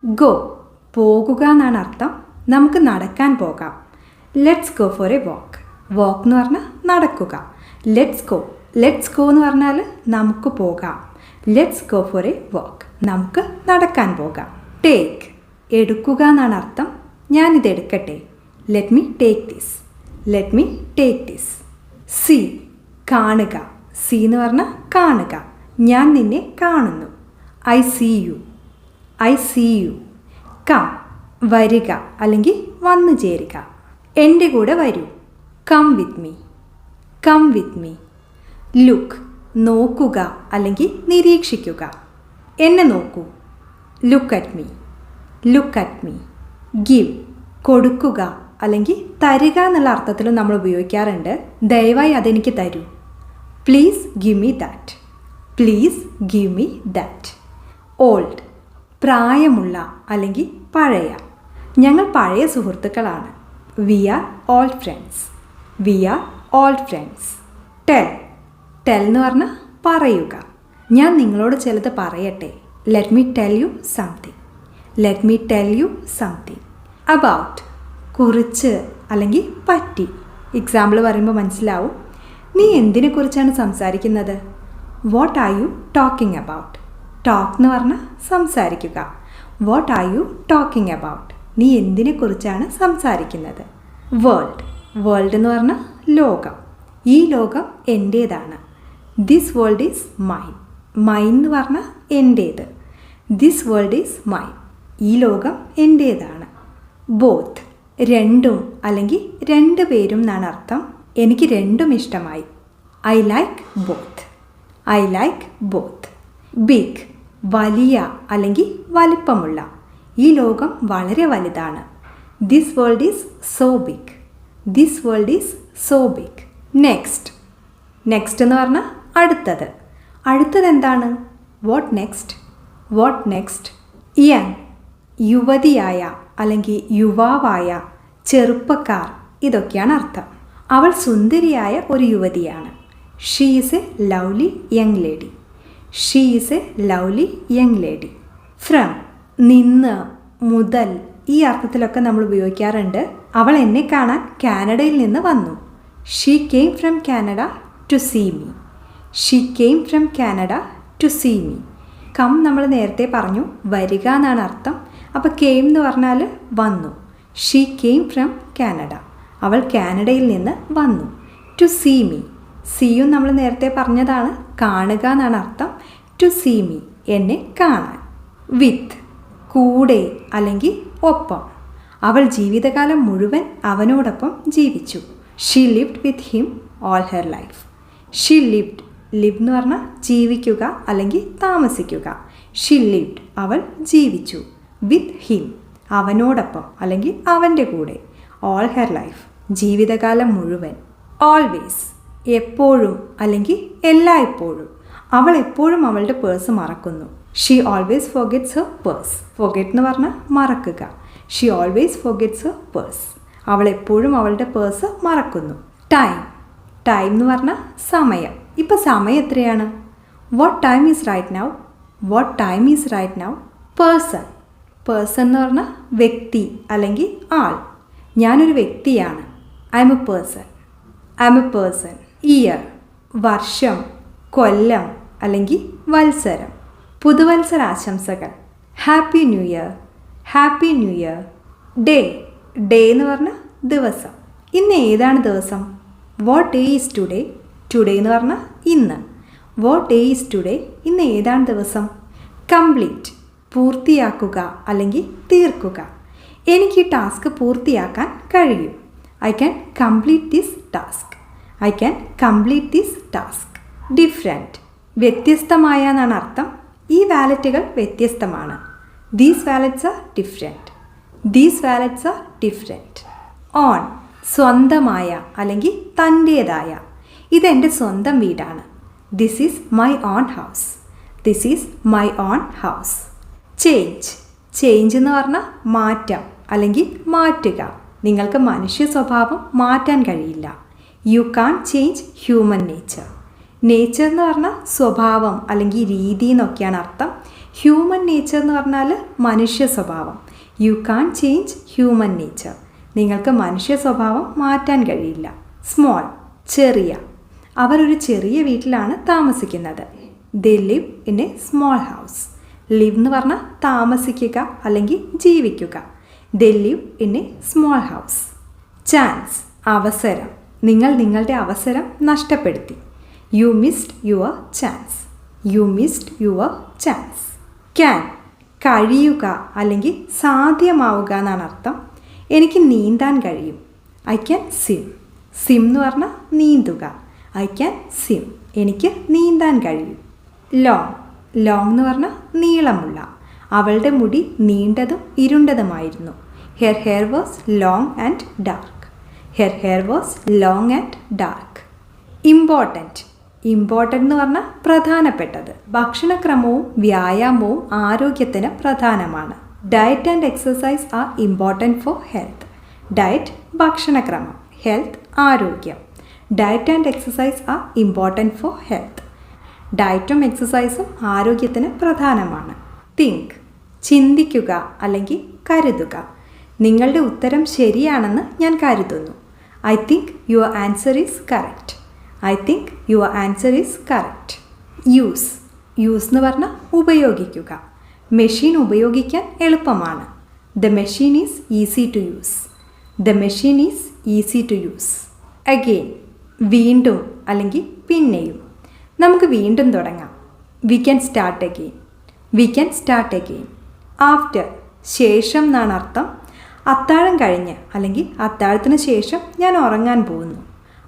Go പോകുക എന്നാണ് അർത്ഥം. നമുക്ക് നടക്കാൻ പോകാം. Let's go for a walk. Walk എന്ന് പറഞ്ഞാൽ നടക്കുക. ലെറ്റ്സ് ഗോ എന്ന് പറഞ്ഞാൽ നമുക്ക് പോകാം. Let's go for a walk. നമുക്ക് നടക്കാൻ പോകാം. ടേക്ക് എടുക്കുക എന്നാണ് അർത്ഥം. ഞാനിത് എടുക്കട്ടെ. Let me take this. See കാണുക. സീ എന്ന് പറഞ്ഞാൽ കാണുക. ഞാൻ നിന്നെ കാണുന്നു. I see you. കം വരിക അല്ലെങ്കിൽ വന്നു ചേരുക. എൻ്റെ കൂടെ വരൂ. Come with me. ലുക്ക് നോക്കുക അല്ലെങ്കിൽ നിരീക്ഷിക്കുക. എന്നെ നോക്കൂ. Look at me. ഗിവ് കൊടുക്കുക അല്ലെങ്കിൽ തരിക എന്നുള്ള അർത്ഥത്തിലും നമ്മൾ ഉപയോഗിക്കാറുണ്ട്. ദയവായി അതെനിക്ക് തരൂ. Please give me that. Old പ്രായമുള്ള അല്ലെങ്കിൽ പഴയ. ഞങ്ങൾ പഴയ സുഹൃത്തുക്കളാണ്. We are old friends. Tell എന്ന് പറഞ്ഞാൽ പറയുക. ഞാൻ നിങ്ങളോട് ചിലത് പറയട്ടെ. Let me tell you something. About കുറിച്ച് അല്ലെങ്കിൽ പറ്റി. എക്സാമ്പിൾ പറയുമ്പോൾ മനസ്സിലാവും. നീ എന്തിനെക്കുറിച്ചാണ് സംസാരിക്കുന്നത്? What are you talking about? Talk എന്ന് പറഞ്ഞാൽ സംസാരിക്കുക. What are you talking about? നീ എന്തിനെക്കുറിച്ചാണ് സംസാരിക്കുന്നത്? വേൾഡ് എന്ന് പറഞ്ഞാൽ ലോകം. ഈ ലോകം എൻ്റേതാണ്. ദിസ് വേൾഡ് ഈസ് മൈൻ എന്ന് പറഞ്ഞാൽ എൻ്റേത്. This world is mine. ഈ ലോകം എൻ്റേതാണ്. ബോത്ത് രണ്ടും അല്ലെങ്കിൽ രണ്ട് പേരും എന്നാണ് അർത്ഥം. എനിക്ക് രണ്ടും ഇഷ്ടമായി. I like both. ബിഗ് വലിയ അല്ലെങ്കിൽ വലിപ്പമുള്ള. ഈ ലോകം വളരെ വലുതാണ്. This world is so big. Next എന്ന് പറഞ്ഞാൽ അടുത്തത് എന്താണ്? What next? യങ് യുവതിയായ അല്ലെങ്കിൽ യുവാവായ, ചെറുപ്പക്കാർ, ഇതൊക്കെയാണ് അർത്ഥം. അവൾ സുന്ദരിയായ ഒരു യുവതിയാണ്. She is a lovely young lady. From നിന്ന്, മുതൽ, ഈ അർത്ഥത്തിലൊക്കെ നമ്മൾ ഉപയോഗിക്കാറുണ്ട്. അവൾ എന്നെ കാണാൻ കാനഡയിൽ നിന്ന് വന്നു. She came from Canada to see me. Come നമ്മൾ നേരത്തെ പറഞ്ഞു, വരിക എന്നാണ് അർത്ഥം. അപ്പോൾ കെയിം എന്ന് പറഞ്ഞാൽ വന്നു. She came from Canada. അവൾ കാനഡയിൽ നിന്ന് വന്നു. To see me. സീയും നമ്മൾ നേരത്തെ പറഞ്ഞതാണ്. കാണുക എന്നാണ് അർത്ഥം. ടു സീ മീ എന്നെ കാണാൻ. വിത്ത് കൂടെ അല്ലെങ്കിൽ ഒപ്പം. അവൾ ജീവിതകാലം മുഴുവൻ അവനോടൊപ്പം ജീവിച്ചു. She lived with him all her life. Live എന്ന് പറഞ്ഞാൽ ജീവിക്കുക അല്ലെങ്കിൽ താമസിക്കുക. ഷീ ലിവ്ഡ് അവൾ ജീവിച്ചു. വിത്ത് ഹിം അവനോടൊപ്പം അല്ലെങ്കിൽ അവൻ്റെ കൂടെ. ഓൾ ഹെർ ലൈഫ് ജീവിതകാലം മുഴുവൻ. ഓൾവേസ് എപ്പോഴും അല്ലെങ്കിൽ എല്ലായ്പ്പോഴും. അവൾ എപ്പോഴും അവളുടെ പേഴ്സ് മറക്കുന്നു. She always forgets her purse. Forget എന്ന് പറഞ്ഞാൽ മറക്കുക. She always forgets her purse. അവൾ എപ്പോഴും അവളുടെ പേഴ്സ് മറക്കുന്നു. ടൈം എന്ന് പറഞ്ഞാൽ സമയം. ഇപ്പോൾ സമയം എത്രയാണ്? What time is right now? Person എന്ന് പറഞ്ഞാൽ വ്യക്തി അല്ലെങ്കിൽ ആൾ. ഞാനൊരു വ്യക്തിയാണ്. I'm a person. Year വർഷം, കൊല്ലം അല്ലെങ്കിൽ വത്സരം. പുതുവത്സരാശംസകൾ. Happy new year. ഡേ എന്ന് പറഞ്ഞാൽ ദിവസം. ഇന്ന് ഏതാണ് ദിവസം? What day is today? Today എന്ന് പറഞ്ഞാൽ ഇന്ന്. What day is today? ഇന്ന് ഏതാണ് ദിവസം? കംപ്ലീറ്റ് പൂർത്തിയാക്കുക അല്ലെങ്കിൽ തീർക്കുക. എനിക്ക് ഈ ടാസ്ക് പൂർത്തിയാക്കാൻ കഴിയും. I can complete this task. Different വ്യത്യസ്തമായ എന്നാണ് അർത്ഥം. ഈ വാലറ്റുകൾ വ്യത്യസ്തമാണ്. These wallets are different. On സ്വന്തമായ അല്ലെങ്കിൽ തൻ്റേതായ. ഇതെൻ്റെ സ്വന്തം വീടാണ്. This is my own house. Change എന്ന് പറഞ്ഞാൽ മാറ്റം അല്ലെങ്കിൽ മാറ്റുക. നിങ്ങൾക്ക് മനുഷ്യ സ്വഭാവം മാറ്റാൻ കഴിയില്ല. യു കാൺ ചേഞ്ച് ഹ്യൂമൻ നേച്ചർ എന്ന് പറഞ്ഞാൽ സ്വഭാവം അല്ലെങ്കിൽ രീതി എന്നൊക്കെയാണ് അർത്ഥം. ഹ്യൂമൻ നേച്ചർ എന്ന് പറഞ്ഞാൽ മനുഷ്യ സ്വഭാവം. യു കാൺ ചേഞ്ച് ഹ്യൂമൻ നേച്ചർ. നിങ്ങൾക്ക് മനുഷ്യ സ്വഭാവം മാറ്റാൻ കഴിയില്ല. സ്മോൾ, ചെറിയ. അവരൊരു ചെറിയ വീട്ടിലാണ് താമസിക്കുന്നത്. They live in a small house. Live എന്ന് പറഞ്ഞാൽ താമസിക്കുക അല്ലെങ്കിൽ ജീവിക്കുക. They live in a small house. Chance, അവസരം. നിങ്ങൾ നിങ്ങളുടെ അവസരം നഷ്ടപ്പെടുത്തി. You missed your chance. You missed your chance. Can, കഴിയുക അല്ലെങ്കിൽ സാധ്യമാവുക എന്നാണ് അർത്ഥം. എനിക്ക് നീന്താൻ കഴിയും. I can swim. സ്വിം എന്ന് പറഞ്ഞാൽ നീന്തുക. I can swim. എനിക്ക് നീന്താൻ കഴിയും. ലോങ്, ലോങ് എന്ന് പറഞ്ഞാൽ നീളമുള്ള. അവളുടെ മുടി നീണ്ടതും ഇരുണ്ടതുമായിരുന്നു. Her hair was long and dark. Her hair was long and dark. Important, important എന്ന് പറഞ്ഞാൽ പ്രധാനപ്പെട്ടത്. ഭക്ഷണക്രമവും വ്യായാമവും ആരോഗ്യത്തിന് പ്രധാനമാണ്. Diet and exercise are important for health. Diet ഭക്ഷണക്രമം, ഹെൽത്ത് ആരോഗ്യം. Diet and exercise are important for health. ഡയറ്റും എക്സസൈസും ആരോഗ്യത്തിന് പ്രധാനമാണ്. തിങ്ക്, ചിന്തിക്കുക അല്ലെങ്കിൽ കരുതുക. നിങ്ങളുടെ ഉത്തരം ശരിയാണെന്ന് ഞാൻ കരുതുന്നു. I think your answer is correct. I think your answer is correct. Use, use എന്ന് പറഞ്ഞാൽ ഉപയോഗിക്കുക. മെഷീൻ ഉപയോഗിക്കാൻ എളുപ്പമാണ്. The machine is easy to use. The machine is easy to use. Again, വീണ്ടും അല്ലെങ്കിൽ പിന്നെയും. നമുക്ക് വീണ്ടും തുടങ്ങാം. We can start again. We can start again. After, ശേഷം എന്നാണ് അർത്ഥം. അത്താഴം കഴിഞ്ഞ് അല്ലെങ്കിൽ അത്താഴത്തിന് ശേഷം ഞാൻ ഉറങ്ങാൻ പോകുന്നു.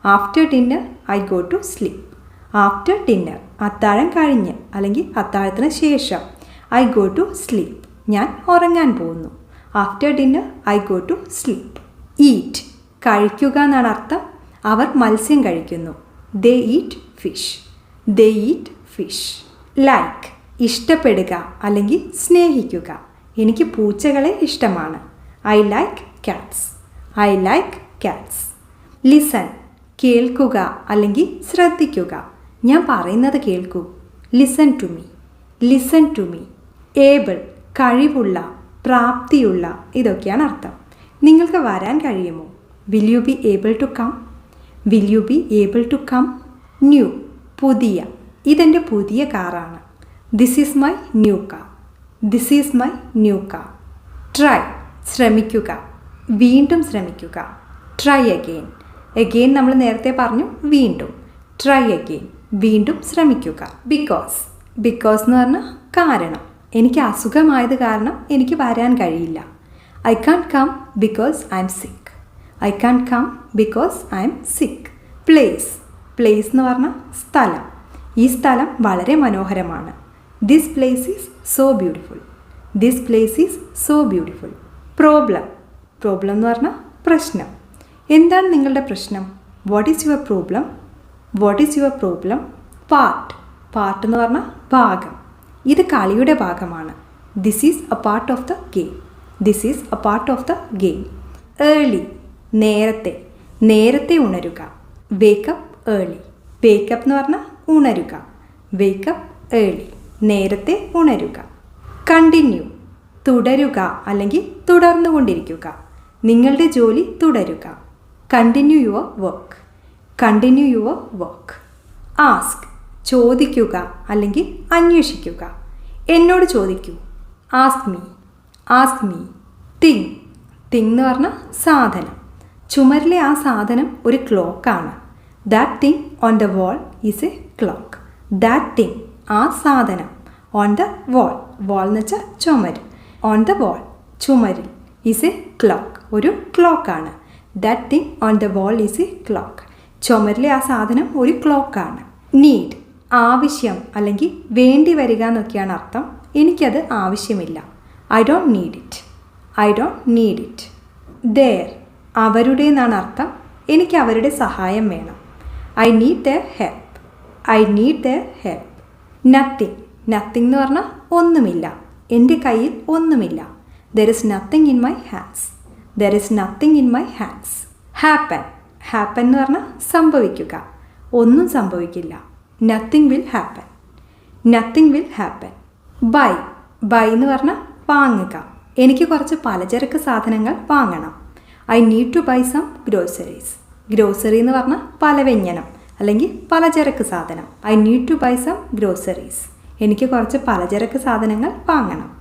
After dinner I go to sleep. After dinner, അത്താഴം കഴിഞ്ഞ് അല്ലെങ്കിൽ അത്താഴത്തിന് ശേഷം. ഐ ഗോ ടു സ്ലീപ്പ്, ഞാൻ ഉറങ്ങാൻ പോകുന്നു. After dinner I go to sleep. Eat, കഴിക്കുക എന്നാണ് അർത്ഥം. അവർ മത്സ്യം കഴിക്കുന്നു. They eat fish. They eat fish. Like, ഇഷ്ടപ്പെടുക അല്ലെങ്കിൽ സ്നേഹിക്കുക. എനിക്ക് പൂച്ചകളെ ഇഷ്ടമാണ്. I like cats. I like cats. Listen, കേൾക്കുക അല്ലെങ്കിൽ ശ്രദ്ധിക്കുക. ഞാൻ പറയുന്നത് കേൾക്കൂ. Listen to me. Listen to me. Able, കഴിവുള്ള, പ്രാപ്തിയുള്ള. ഇതൊക്കെയാണ് അർത്ഥം. നിങ്ങൾക്ക് വരാൻ കഴിയുമോ? Will you be able to come? Will you be able to come? New, പുതിയ. ഇതെൻ്റെ പുതിയ കാറാണ്. This is my new car. This is my new car. Try, ശ്രമിക്കുക. വീണ്ടും ശ്രമിക്കുക. Try again. അഗെയിൻ നമ്മൾ നേരത്തെ പറഞ്ഞു വീണ്ടും. ട്രൈ അഗെയിൻ, വീണ്ടും ശ്രമിക്കുക. ബിക്കോസ്, ബിക്കോസ് എന്ന് പറഞ്ഞാൽ കാരണം. എനിക്ക് അസുഖമായത് കാരണം എനിക്ക് വരാൻ കഴിയില്ല. I can't come because I'm sick. I can't come because I'm sick. Place, place എന്ന് പറഞ്ഞാൽ സ്ഥലം. ഈ സ്ഥലം വളരെ മനോഹരമാണ്. This place is so beautiful. This place is so beautiful. Problem, problem എന്ന് പറഞ്ഞാൽ പ്രശ്നം. എന്താണ് നിങ്ങളുടെ പ്രശ്നം? What is your problem? What is your problem? Part, part എന്ന് പറഞ്ഞാൽ ഭാഗം. ഇത് കളിയുടെ ഭാഗമാണ്. This is a part of the game. This is a part of the game. Early, നേരത്തെ. നേരത്തെ ഉണരുക. Wake up early. വേക്കപ്പ് എന്ന് പറഞ്ഞാൽ ഉണരുക. വേക്കപ്പ് ഏർലി, നേരത്തെ ഉണരുക. കണ്ടിന്യൂ, തുടരുക അല്ലെങ്കിൽ തുടർന്നുകൊണ്ടിരിക്കുക. നിങ്ങളുടെ ജോലി തുടരുക. Continue your work. Continue your work. Ask, ചോദിക്കുക അല്ലെങ്കിൽ അന്വേഷിക്കുക. എന്നോട് ചോദിക്കൂ. Ask me. Ask me. Thing, thing എന്ന് പറഞ്ഞാൽ സാധനം. ചുമരിലെ ആ സാധനം ഒരു ക്ലോക്കാണ്. That thing on the wall is a clock. That thing, ആ സാധനം. ഓൺ ദ വാൾ, വാൾ എന്ന് വെച്ചാൽ ചുമര്. ഓൺ ദ വാൾ, ചുമരിൽ. ഈസ് എ ക്ലോക്ക്, ഒരു ക്ലോക്കാണ്. That thing on the wall is a clock. ചുമരിലെ ആ സാധനം ഒരു ക്ലോക്കാണ്. നീഡ്, ആവശ്യം അല്ലെങ്കിൽ വേണ്ടി വരിക എന്നൊക്കെയാണ് അർത്ഥം. എനിക്കത് ആവശ്യമില്ല. I don't need it. I don't need it. Their, അവരുടെ എന്നാണ് അർത്ഥം. എനിക്ക് അവരുടെ സഹായം വേണം. I need their help. I need their help. Nothing, nothing എന്ന് പറഞ്ഞാൽ ഒന്നുമില്ല. എൻ്റെ കയ്യിൽ ഒന്നുമില്ല. There is nothing in my hands. There is nothing in my hands. Happen, happen എന്ന് പറഞ്ഞാൽ സംഭവിക്കുക. ഒന്നും സംഭവിക്കില്ല. Nothing will happen. Nothing will happen. Buy, buy എന്ന് പറഞ്ഞാൽ വാങ്ങുക. എനിക്ക് കുറച്ച് പലചരക്ക് സാധനങ്ങൾ വാങ്ങണം. I need to buy some groceries. Grocery എന്ന് പറഞ്ഞാൽ പലവ്യഞ്ജനം അല്ലെങ്കിൽ പലചരക്ക് സാധനം. I need to buy some groceries. എനിക്ക് കുറച്ച് പലചരക്ക് സാധനങ്ങൾ വാങ്ങണം.